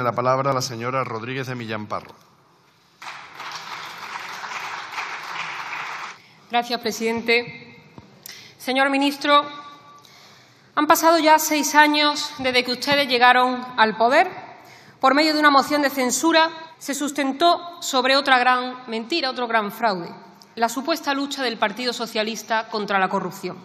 la palabra a la señora Rodríguez de Millán Parro. Gracias, presidente. Señor ministro, han pasado ya 6 años desde que ustedes llegaron al poder. Por medio de una moción de censura se sustentó sobre otra gran mentira, otro gran fraude, la supuesta lucha del Partido Socialista contra la corrupción.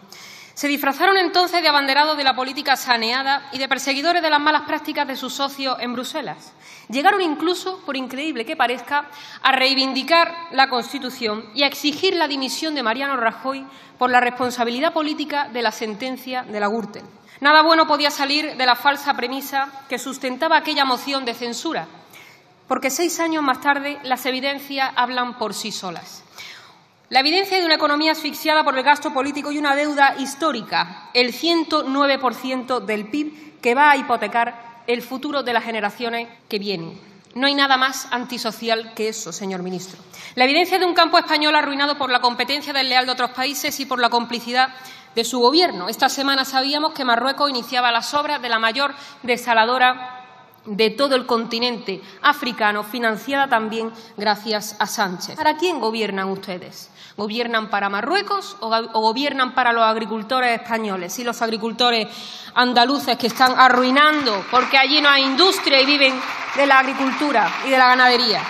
Se disfrazaron entonces de abanderados de la política saneada y de perseguidores de las malas prácticas de sus socios en Bruselas. Llegaron incluso, por increíble que parezca, a reivindicar la Constitución y a exigir la dimisión de Mariano Rajoy por la responsabilidad política de la sentencia de la Gürtel. Nada bueno podía salir de la falsa premisa que sustentaba aquella moción de censura, porque 6 años más tarde las evidencias hablan por sí solas. La evidencia de una economía asfixiada por el gasto político y una deuda histórica, el 109% del PIB, que va a hipotecar el futuro de las generaciones que vienen. No hay nada más antisocial que eso, señor ministro. La evidencia de un campo español arruinado por la competencia desleal de otros países y por la complicidad de su Gobierno. Esta semana sabíamos que Marruecos iniciaba las obras de la mayor desaladora de todo el continente africano, financiada también gracias a Sánchez. ¿Para quién gobiernan ustedes? ¿Gobiernan para Marruecos o gobiernan para los agricultores españoles y los agricultores andaluces que están arruinando porque allí no hay industria y viven de la agricultura y de la ganadería?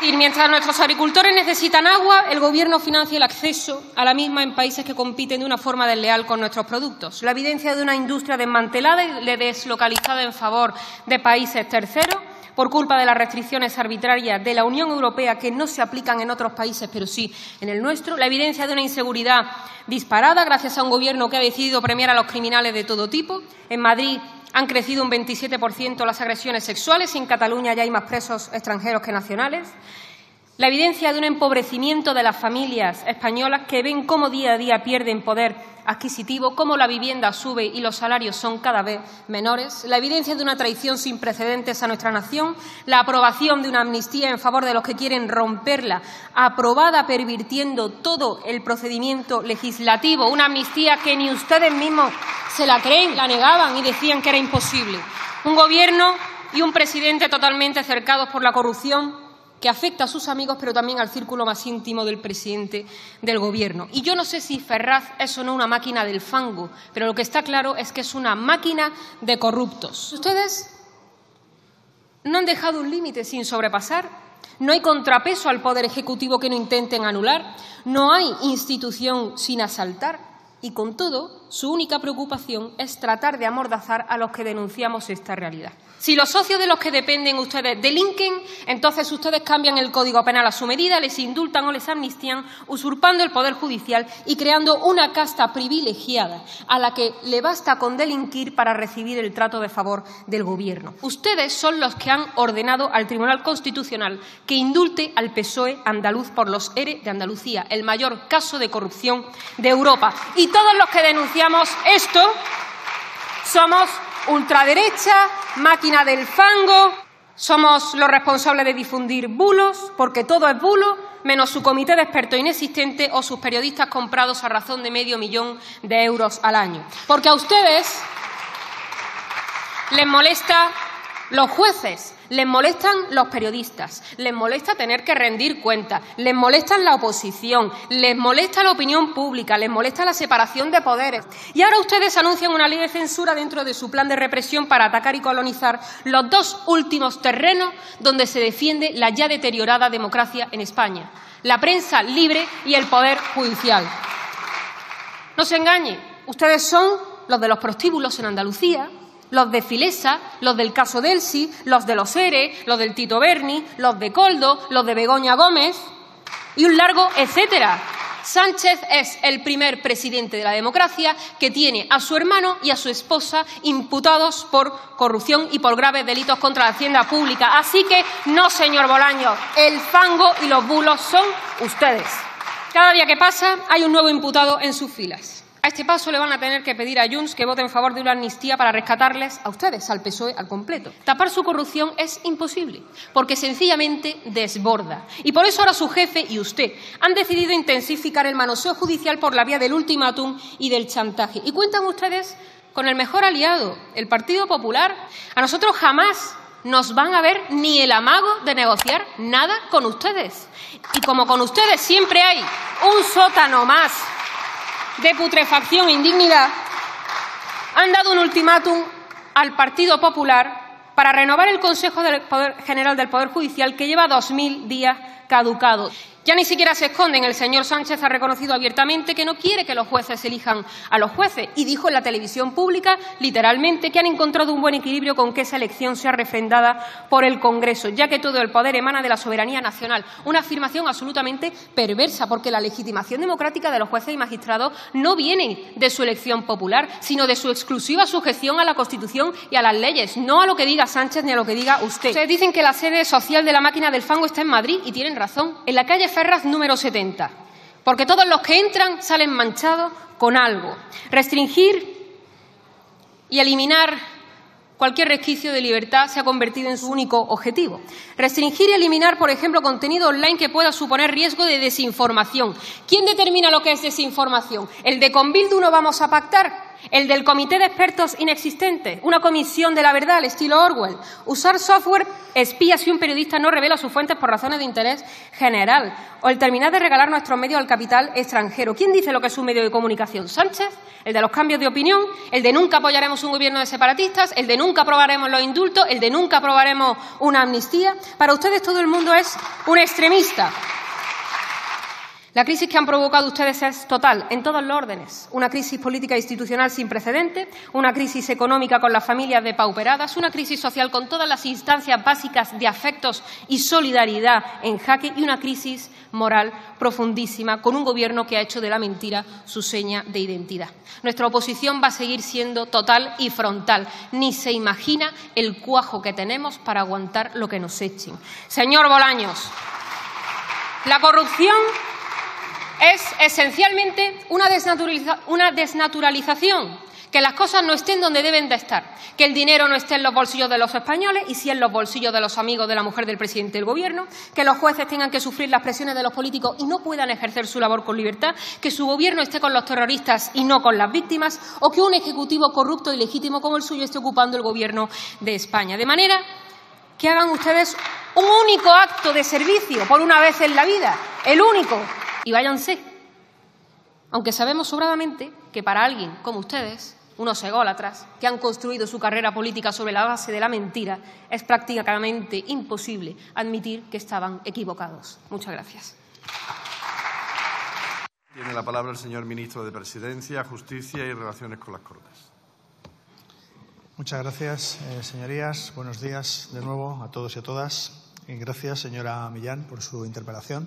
Y mientras nuestros agricultores necesitan agua, el Gobierno financia el acceso a la misma en países que compiten de una forma desleal con nuestros productos. La evidencia de una industria desmantelada y deslocalizada en favor de países terceros por culpa de las restricciones arbitrarias de la Unión Europea que no se aplican en otros países, pero sí en el nuestro. La evidencia de una inseguridad disparada gracias a un Gobierno que ha decidido premiar a los criminales de todo tipo. En Madrid han crecido un 27% las agresiones sexuales y en Cataluña ya hay más presos extranjeros que nacionales. La evidencia de un empobrecimiento de las familias españolas que ven cómo día a día pierden poder adquisitivo, cómo la vivienda sube y los salarios son cada vez menores. La evidencia de una traición sin precedentes a nuestra nación. La aprobación de una amnistía en favor de los que quieren romperla, aprobada pervirtiendo todo el procedimiento legislativo. Una amnistía que ni ustedes mismos se la creen, la negaban y decían que era imposible. Un Gobierno y un presidente totalmente cercados por la corrupción que afecta a sus amigos, pero también al círculo más íntimo del presidente del Gobierno. Y yo no sé si Ferraz es o no una máquina del fango, pero lo que está claro es que es una máquina de corruptos. Ustedes no han dejado un límite sin sobrepasar, no hay contrapeso al Poder Ejecutivo que no intenten anular, no hay institución sin asaltar y, con todo, su única preocupación es tratar de amordazar a los que denunciamos esta realidad. Si los socios de los que dependen ustedes delinquen, entonces ustedes cambian el Código Penal a su medida, les indultan o les amnistían, usurpando el Poder Judicial y creando una casta privilegiada a la que le basta con delinquir para recibir el trato de favor del Gobierno. Ustedes son los que han ordenado al Tribunal Constitucional que indulte al PSOE andaluz por los ERE de Andalucía, el mayor caso de corrupción de Europa. Y todos los que denunciamos esto somos ultraderecha, máquina del fango, somos los responsables de difundir bulos, porque todo es bulo, menos su comité de expertos inexistente o sus periodistas comprados a razón de €500.000 al año. Porque a ustedes les molesta los jueces, les molestan los periodistas, les molesta tener que rendir cuentas, les molesta la oposición, les molesta la opinión pública, les molesta la separación de poderes. Y ahora ustedes anuncian una ley de censura dentro de su plan de represión para atacar y colonizar los 2 últimos terrenos donde se defiende la ya deteriorada democracia en España: la prensa libre y el Poder Judicial. No se engañen, ustedes son los de los prostíbulos en Andalucía, los de Filesa, los del caso Delsi, los de los ERE, los del Tito Berni, los de Koldo, los de Begoña Gómez y un largo etcétera. Sánchez es el primer presidente de la democracia que tiene a su hermano y a su esposa imputados por corrupción y por graves delitos contra la hacienda pública. Así que no, señor Bolaños, el fango y los bulos son ustedes. Cada día que pasa hay un nuevo imputado en sus filas. A este paso le van a tener que pedir a Junts que vote en favor de una amnistía para rescatarles a ustedes, al PSOE al completo. Tapar su corrupción es imposible, porque sencillamente desborda. Y por eso ahora su jefe y usted han decidido intensificar el manoseo judicial por la vía del ultimátum y del chantaje. Y cuentan ustedes con el mejor aliado, el Partido Popular. A nosotros jamás nos van a ver ni el amago de negociar nada con ustedes. Y como con ustedes siempre hay un sótano más de putrefacción e indignidad, han dado un ultimátum al Partido Popular para renovar el Consejo General del Poder Judicial, que lleva 2000 días caducado. Ya ni siquiera se esconden. El señor Sánchez ha reconocido abiertamente que no quiere que los jueces elijan a los jueces y dijo en la televisión pública, literalmente, que han encontrado un buen equilibrio con que esa elección sea refrendada por el Congreso, ya que todo el poder emana de la soberanía nacional. Una afirmación absolutamente perversa, porque la legitimación democrática de los jueces y magistrados no viene de su elección popular, sino de su exclusiva sujeción a la Constitución y a las leyes, no a lo que diga Sánchez ni a lo que diga usted. Ustedes dicen que la sede social de la máquina del fango está en Madrid y tienen razón, en la calle Ferraz número 70, porque todos los que entran salen manchados con algo. Restringir y eliminar cualquier resquicio de libertad se ha convertido en su único objetivo. Restringir y eliminar, por ejemplo, contenido online que pueda suponer riesgo de desinformación. ¿Quién determina lo que es desinformación? ¿El de con Bildu no vamos a pactar? ¿El del comité de expertos inexistente? ¿Una comisión de la verdad al estilo Orwell? ¿Usar software espía si un periodista no revela sus fuentes por razones de interés general? ¿O el terminar de regalar nuestros medios al capital extranjero? ¿Quién dice lo que es un medio de comunicación? ¿Sánchez? ¿El de los cambios de opinión? ¿El de nunca apoyaremos un gobierno de separatistas? ¿El de nunca aprobaremos los indultos? ¿El de nunca aprobaremos una amnistía? Para ustedes todo el mundo es un extremista. La crisis que han provocado ustedes es total, en todos los órdenes. Una crisis política e institucional sin precedentes, una crisis económica con las familias depauperadas, una crisis social con todas las instancias básicas de afectos y solidaridad en jaque y una crisis moral profundísima con un Gobierno que ha hecho de la mentira su seña de identidad. Nuestra oposición va a seguir siendo total y frontal. Ni se imagina el cuajo que tenemos para aguantar lo que nos echen. Señor Bolaños, la corrupción es esencialmente una desnaturalización, que las cosas no estén donde deben de estar, que el dinero no esté en los bolsillos de los españoles y sí en los bolsillos de los amigos de la mujer del presidente del Gobierno, que los jueces tengan que sufrir las presiones de los políticos y no puedan ejercer su labor con libertad, que su Gobierno esté con los terroristas y no con las víctimas, o que un ejecutivo corrupto y legítimo como el suyo esté ocupando el Gobierno de España. De manera que hagan ustedes un único acto de servicio por una vez en la vida, el único, y váyanse. Aunque sabemos sobradamente que para alguien como ustedes, unos ególatras que han construido su carrera política sobre la base de la mentira, es prácticamente imposible admitir que estaban equivocados. Muchas gracias. Tiene la palabra el señor ministro de Presidencia, Justicia y Relaciones con las Cortes. Muchas gracias, señorías. Buenos días de nuevo a todos y a todas. Y gracias, señora Millán, por su interpelación.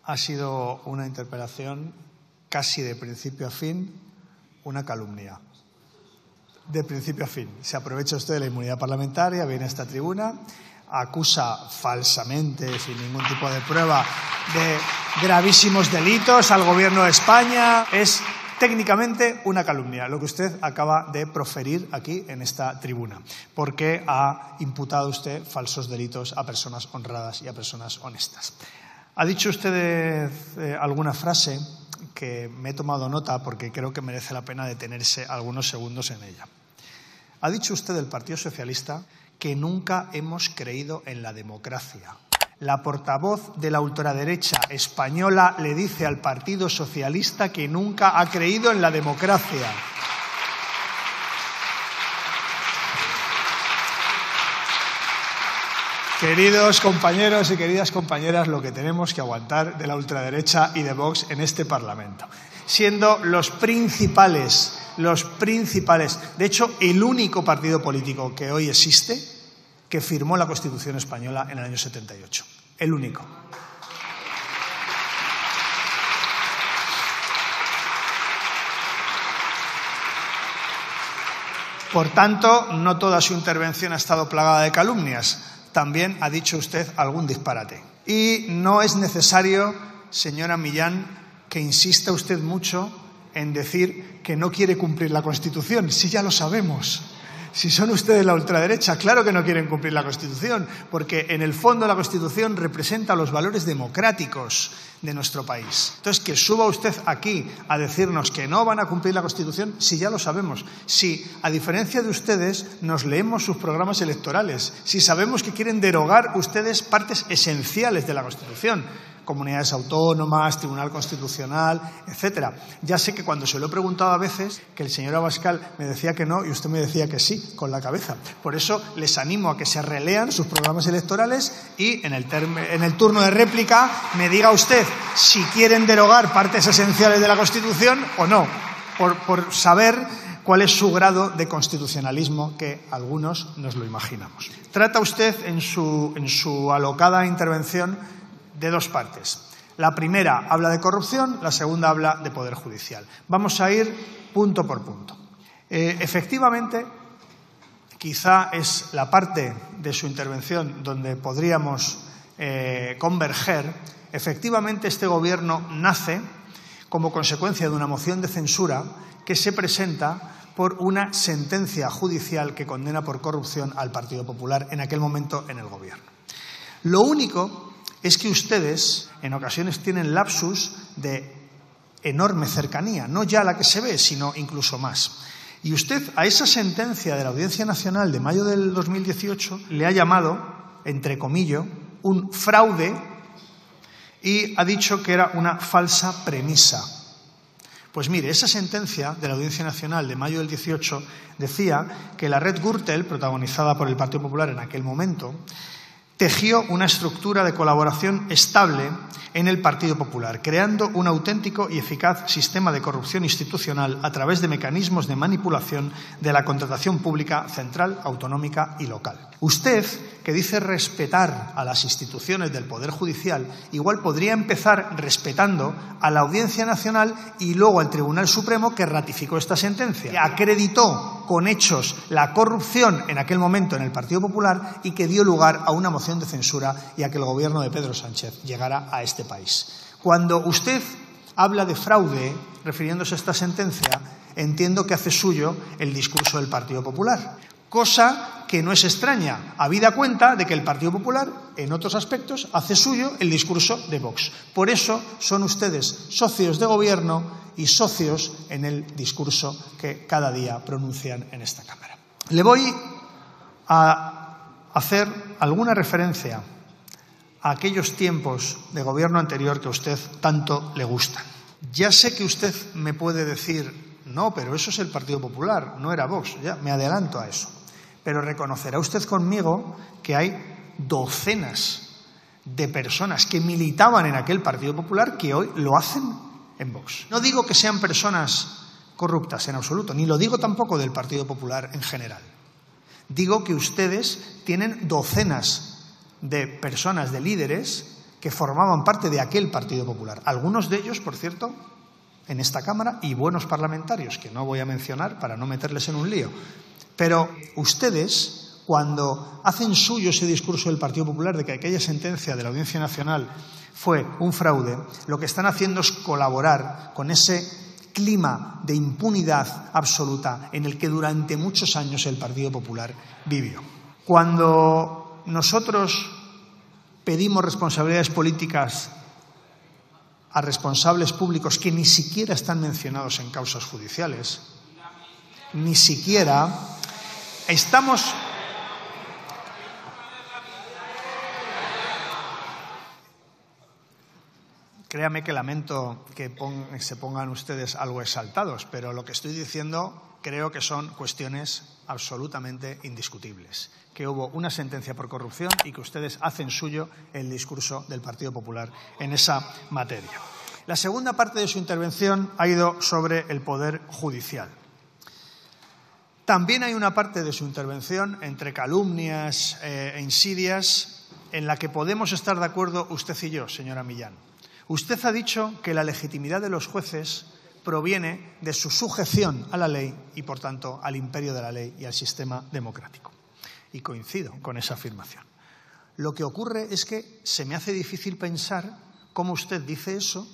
Ha sido una interpelación casi de principio a fin, una calumnia. De principio a fin. Se aprovecha usted de la inmunidad parlamentaria, viene a esta tribuna, acusa falsamente, sin ningún tipo de prueba, de gravísimos delitos al Gobierno de España. Es técnicamente una calumnia lo que usted acaba de proferir aquí en esta tribuna, porque ha imputado usted falsos delitos a personas honradas y a personas honestas. Ha dicho usted alguna frase que me he tomado nota porque creo que merece la pena detenerse algunos segundos en ella. Ha dicho usted del Partido Socialista que nunca hemos creído en la democracia. La portavoz de la ultraderecha española le dice al Partido Socialista que nunca ha creído en la democracia. Queridos compañeros y queridas compañeras, lo que tenemos que aguantar de la ultraderecha y de Vox en este Parlamento, siendo los principales, de hecho, el único partido político que hoy existe que firmó la Constitución española en el año 78. El único. Por tanto, no toda su intervención ha estado plagada de calumnias. También ha dicho usted algún disparate. Y no es necesario, señora Millán, que insista usted mucho en decir que no quiere cumplir la Constitución, si ya lo sabemos. Si son ustedes la ultraderecha, claro que no quieren cumplir la Constitución, porque en el fondo la Constitución representa los valores democráticos de nuestro país. Entonces, que suba usted aquí a decirnos que no van a cumplir la Constitución, si ya lo sabemos, si, a diferencia de ustedes, nos leemos sus programas electorales, si sabemos que quieren derogar ustedes partes esenciales de la Constitución, comunidades autónomas, Tribunal Constitucional, etcétera. Ya sé que cuando se lo he preguntado a veces, que el señor Abascal me decía que no y usted me decía que sí, con la cabeza. Por eso les animo a que se relean sus programas electorales y en el turno de réplica me diga usted si quieren derogar partes esenciales de la Constitución o no, por saber cuál es su grado de constitucionalismo, que algunos nos lo imaginamos. Trata usted en su alocada intervención de dos partes. La primera habla de corrupción, la segunda habla de poder judicial. Vamos a ir punto por punto. Efectivamente, quizá es la parte de su intervención donde podríamos converger. Efectivamente, este Gobierno nace como consecuencia de una moción de censura que se presenta por una sentencia judicial que condena por corrupción al Partido Popular en aquel momento en el Gobierno. Lo único es que ustedes en ocasiones tienen lapsus de enorme cercanía, no ya la que se ve, sino incluso más. Y usted a esa sentencia de la Audiencia Nacional de mayo del 2018 le ha llamado, entre comillas, un fraude y ha dicho que era una falsa premisa. Pues mire, esa sentencia de la Audiencia Nacional de mayo del 18 decía que la red Gürtel, protagonizada por el Partido Popular en aquel momento, tejió una estructura de colaboración estable en el Partido Popular, creando un auténtico y eficaz sistema de corrupción institucional a través de mecanismos de manipulación de la contratación pública central, autonómica y local. Usted, que dice respetar a las instituciones del Poder Judicial, igual podría empezar respetando a la Audiencia Nacional y luego al Tribunal Supremo, que ratificó esta sentencia, que acreditó con hechos la corrupción en aquel momento en el Partido Popular y que dio lugar a una moción de censura y a que el Gobierno de Pedro Sánchez llegara a este país. Cuando usted habla de fraude, refiriéndose a esta sentencia, entiendo que hace suyo el discurso del Partido Popular. Cosa que no es extraña, habida cuenta de que el Partido Popular, en otros aspectos, hace suyo el discurso de Vox. Por eso son ustedes socios de gobierno y socios en el discurso que cada día pronuncian en esta Cámara. Le voy a hacer alguna referencia a aquellos tiempos de gobierno anterior que a usted tanto le gustan. Ya sé que usted me puede decir, no, pero eso es el Partido Popular, no era Vox, ya me adelanto a eso. Pero reconocerá usted conmigo que hay docenas de personas que militaban en aquel Partido Popular que hoy lo hacen en Vox. No digo que sean personas corruptas en absoluto, ni lo digo tampoco del Partido Popular en general. Digo que ustedes tienen docenas de personas, de líderes, que formaban parte de aquel Partido Popular. Algunos de ellos, por cierto, en esta Cámara, y buenos parlamentarios, que no voy a mencionar para no meterles en un lío. Pero ustedes, cuando hacen suyo ese discurso del Partido Popular de que aquella sentencia de la Audiencia Nacional fue un fraude, lo que están haciendo es colaborar con ese clima de impunidad absoluta en el que durante muchos años el Partido Popular vivió. Cuando nosotros pedimos responsabilidades políticas a responsables públicos que ni siquiera están mencionados en causas judiciales, ni siquiera estamos... Créame que lamento que se pongan ustedes algo exaltados, pero lo que estoy diciendo creo que son cuestiones absolutamente indiscutibles. Que hubo una sentencia por corrupción y que ustedes hacen suyo el discurso del Partido Popular en esa materia. La segunda parte de su intervención ha ido sobre el Poder Judicial. También hay una parte de su intervención, entre calumnias e insidias, en la que podemos estar de acuerdo usted y yo, señora Millán. Usted ha dicho que la legitimidad de los jueces proviene de su sujeción a la ley y, por tanto, al imperio de la ley y al sistema democrático. Y coincido con esa afirmación. Lo que ocurre es que se me hace difícil pensar cómo usted dice eso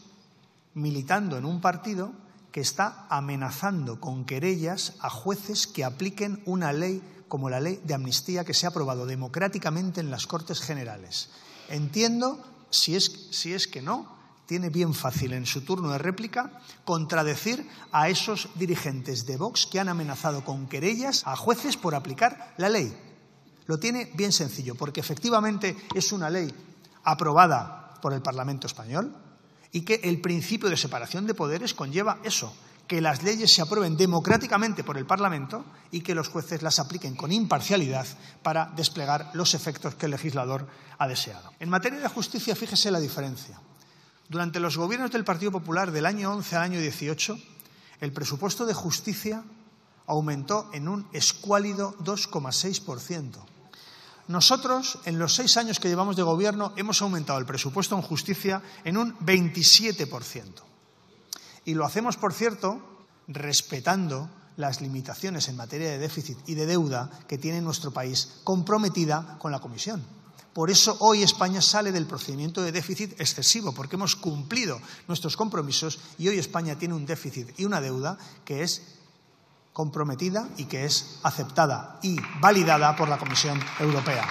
militando en un partido que está amenazando con querellas a jueces que apliquen una ley como la ley de amnistía que se ha aprobado democráticamente en las Cortes Generales. Entiendo, si es que no, tiene bien fácil en su turno de réplica contradecir a esos dirigentes de Vox que han amenazado con querellas a jueces por aplicar la ley. Lo tiene bien sencillo, porque efectivamente es una ley aprobada por el Parlamento español y que el principio de separación de poderes conlleva eso, que las leyes se aprueben democráticamente por el Parlamento y que los jueces las apliquen con imparcialidad para desplegar los efectos que el legislador ha deseado. En materia de justicia, fíjese la diferencia. Durante los gobiernos del Partido Popular del año 11 al año 18, el presupuesto de justicia aumentó en un escuálido 2,6%. Nosotros, en los 6 años que llevamos de gobierno, hemos aumentado el presupuesto en justicia en un 27%. Y lo hacemos, por cierto, respetando las limitaciones en materia de déficit y de deuda que tiene nuestro país comprometida con la Comisión. Por eso hoy España sale del procedimiento de déficit excesivo, porque hemos cumplido nuestros compromisos y hoy España tiene un déficit y una deuda que es comprometida y que es aceptada y validada por la Comisión Europea.